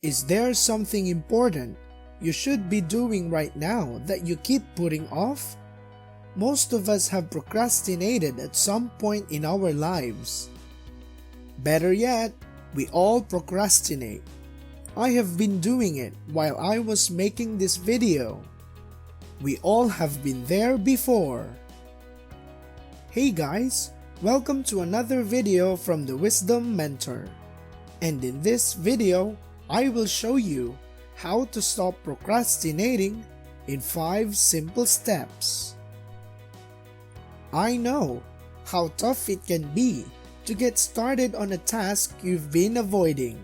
Is there something important you should be doing right now that you keep putting off? Most of us have procrastinated at some point in our lives. Better yet, we all procrastinate. I have been doing it while I was making this video. We all have been there before. Hey guys, welcome to another video from the Wisdom Mentor. And in this video, I will show you how to stop procrastinating in 5 simple steps. I know how tough it can be to get started on a task you've been avoiding.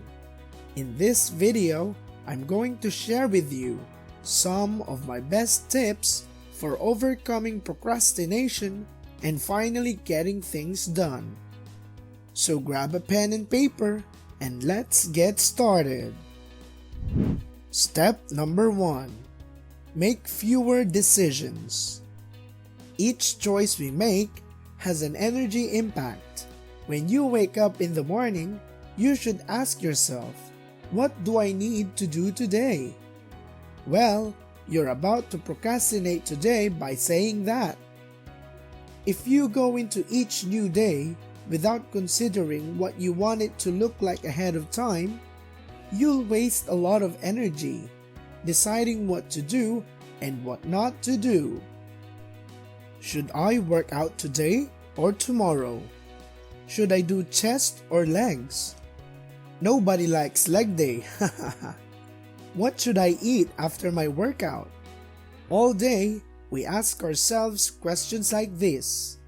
In this video, I'm going to share with you some of my best tips for overcoming procrastination and finally getting things done. So grab a pen and paper and let's get started. Step number 1. Make fewer decisions. Each choice we make has an energy impact. When you wake up in the morning, you should ask yourself, what do I need to do today? Well, you're about to procrastinate today by saying that. If you go into each new day without considering what you want it to look like ahead of time, you'll waste a lot of energy deciding what to do and what not to do. Should I work out today or tomorrow? Should I do chest or legs? Nobody likes leg day. What should I eat after my workout? All day, we ask ourselves questions like this.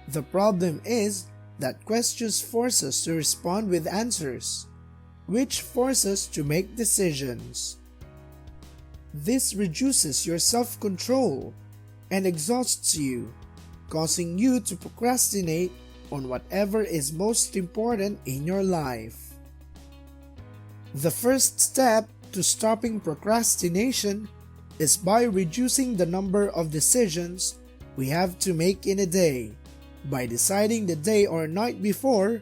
The problem is that questions force us to respond with answers, which force us to make decisions. This reduces your self-control and exhausts you, causing you to procrastinate on whatever is most important in your life. The first step to stopping procrastination is by reducing the number of decisions we have to make in a day, by deciding the day or night before,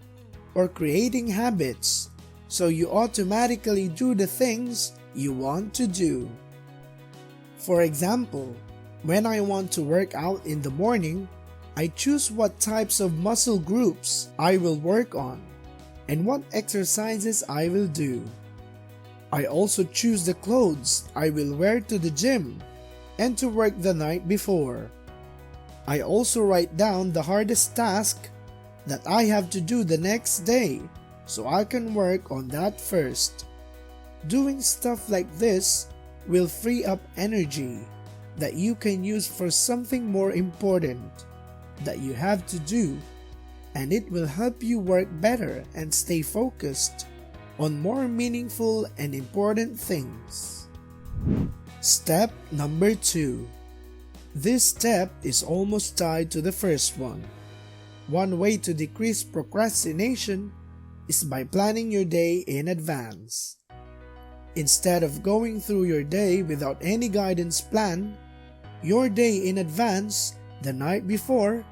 or creating habits so you automatically do the things you want to do. For example, when I want to work out in the morning, I choose what types of muscle groups I will work on and what exercises I will do. I also choose the clothes I will wear to the gym and to work the night before. I also write down the hardest task that I have to do the next day so I can work on that first. Doing stuff like this will free up energy that you can use for something more important that you have to do, and it will help you work better and stay focused on more meaningful and important things. Step number 2. This step is almost tied to the first one. One way to decrease procrastination is by planning your day in advance. Instead of going through your day without any guidance plan, your day in advance, the night before,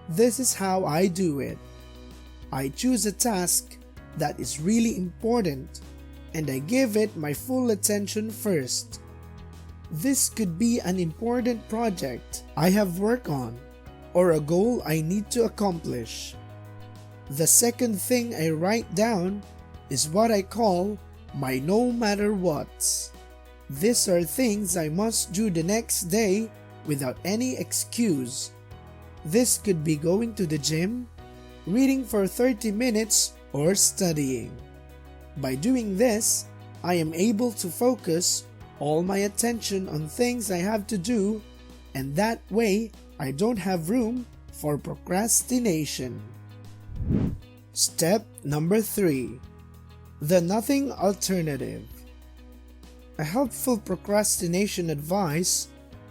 this is how I do it. I choose a task that is really important and I give it my full attention first. This could be an important project I have worked on or a goal I need to accomplish. The second thing I write down is what I call my no matter whats. These are things I must do the next day without any excuse. This could be going to the gym, reading for 30 minutes, or studying. By doing this, I am able to focus all my attention on things I have to do, and that way I don't have room for procrastination. Step number 3. The nothing alternative. A helpful procrastination advice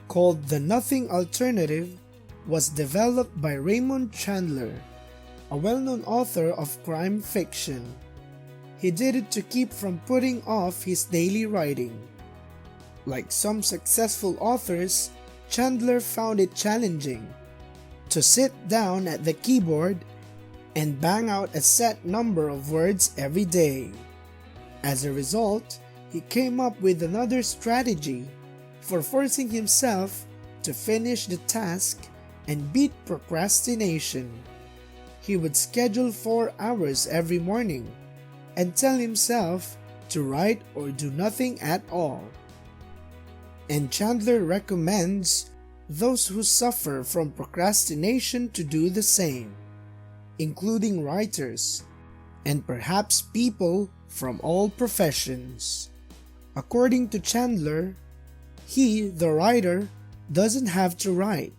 called the nothing alternative was developed by Raymond Chandler, a well-known author of crime fiction. He did it to keep from putting off his daily writing. Like some successful authors, Chandler found it challenging to sit down at the keyboard and bang out a set number of words every day. As a result, he came up with another strategy for forcing himself to finish the task and beat procrastination. He would schedule 4 hours every morning and tell himself to write or do nothing at all. And Chandler recommends those who suffer from procrastination to do the same, including writers and perhaps people from all professions. According to Chandler, he, the writer, doesn't have to write,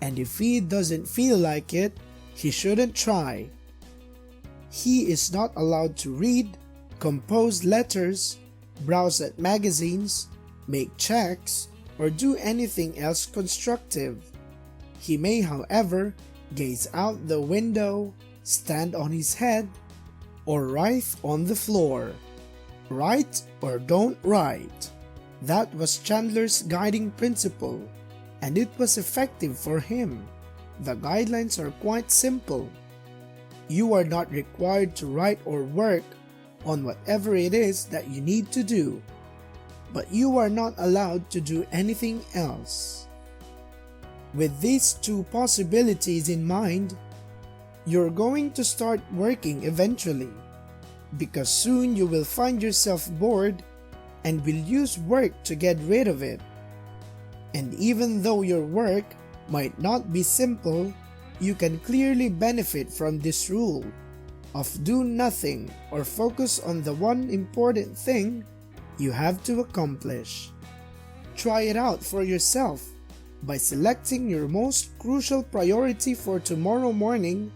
and if he doesn't feel like it, he shouldn't try. He is not allowed to read, compose letters, browse at magazines, make checks, or do anything else constructive. He may, however, gaze out the window, stand on his head, or write on the floor. Write or don't write. That was Chandler's guiding principle, and it was effective for him. The guidelines are quite simple. You are not required to write or work on whatever it is that you need to do, but you are not allowed to do anything else. With these two possibilities in mind, you're going to start working eventually, because soon you will find yourself bored and will use work to get rid of it. And even though your work might not be simple, you can clearly benefit from this rule of do nothing or focus on the one important thing you have to accomplish. Try it out for yourself by selecting your most crucial priority for tomorrow morning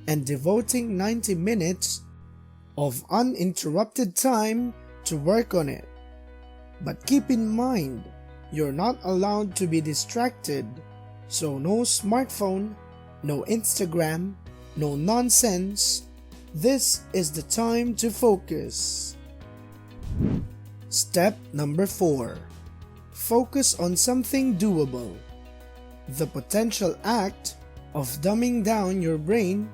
and devoting 90 minutes of uninterrupted time to work on it. But keep in mind, you're not allowed to be distracted, so no smartphone, no Instagram, no nonsense. This is the time to focus. Step number 4. Focus on something doable. The potential act of dumbing down your brain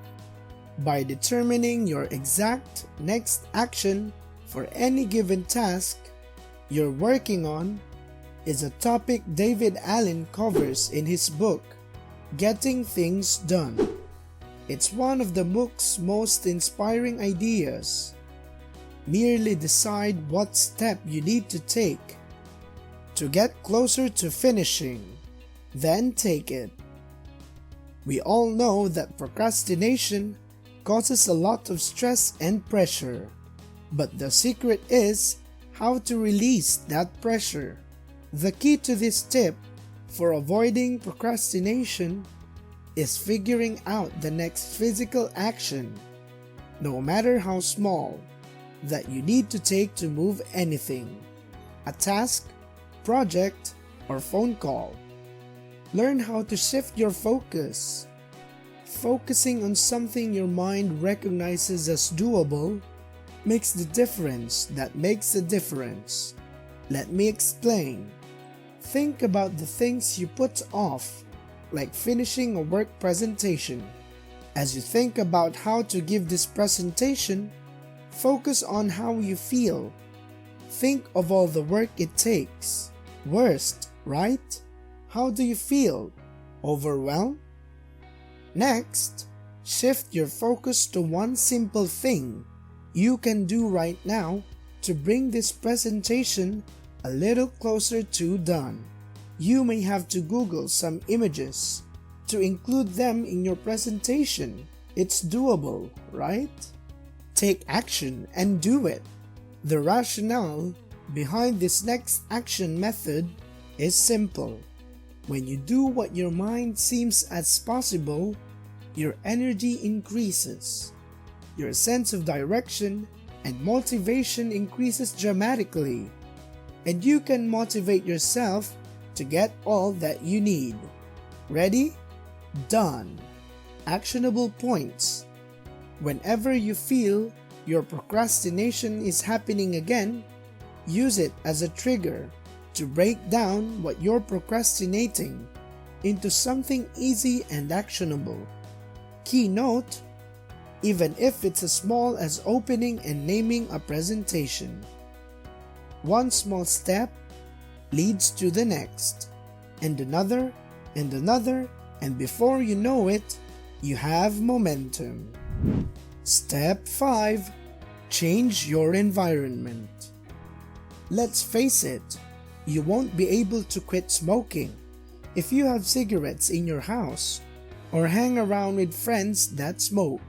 by determining your exact next action for any given task you're working on is a topic David Allen covers in his book, Getting Things Done. It's one of the book's most inspiring ideas. Merely decide what step you need to take to get closer to finishing, then take it. We all know that procrastination causes a lot of stress and pressure, but the secret is how to release that pressure. The key to this tip for avoiding procrastination is figuring out the next physical action, no matter how small, that you need to take to move anything, a task, project, or phone call. Learn how to shift your focus. Focusing on something your mind recognizes as doable makes the difference that makes a difference. Let me explain. Think about the things you put off, like finishing a work presentation. As you think about how to give this presentation, focus on how you feel. Think of all the work it takes. Worst, right? How do you feel? Overwhelmed? Next, shift your focus to one simple thing you can do right now to bring this presentation a little closer to done. You may have to Google some images to include them in your presentation. It's doable, right? Take action and do it. The rationale behind this next action method is simple. When you do what your mind seems as possible, your energy increases. Your sense of direction and motivation increases dramatically, and you can motivate yourself to get all that you need. Ready? Done. Actionable points. Whenever you feel your procrastination is happening again, use it as a trigger to break down what you're procrastinating into something easy and actionable. Key note: even if it's as small as opening and naming a presentation. One small step leads to the next, and another, and before you know it, you have momentum. Step 5. Change your environment. Let's face it, you won't be able to quit smoking if you have cigarettes in your house or hang around with friends that smoke.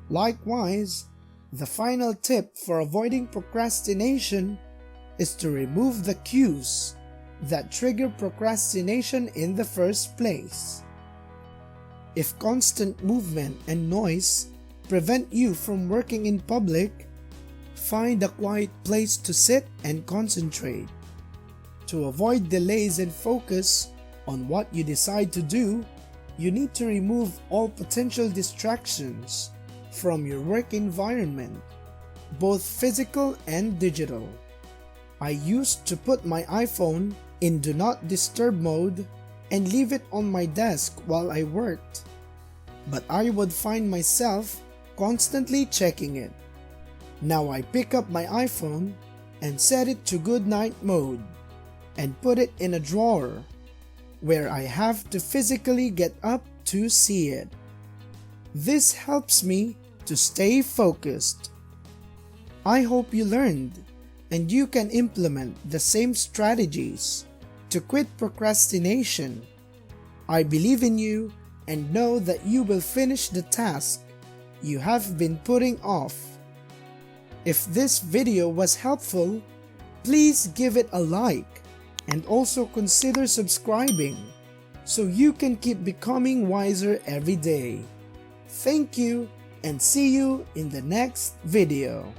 Likewise, the final tip for avoiding procrastination is to remove the cues that trigger procrastination in the first place. If constant movement and noise prevent you from working in public, find a quiet place to sit and concentrate. To avoid delays and focus on what you decide to do, you need to remove all potential distractions from your work environment, both physical and digital. I used to put my iPhone in Do Not Disturb mode and leave it on my desk while I worked, but I would find myself constantly checking it. Now I pick up my iPhone and set it to good night mode and put it in a drawer where I have to physically get up to see it. This helps me to stay focused. I hope you learned and you can implement the same strategies to quit procrastination. I believe in you and know that you will finish the task you have been putting off. If this video was helpful, please give it a like and also consider subscribing so you can keep becoming wiser every day. Thank you and see you in the next video.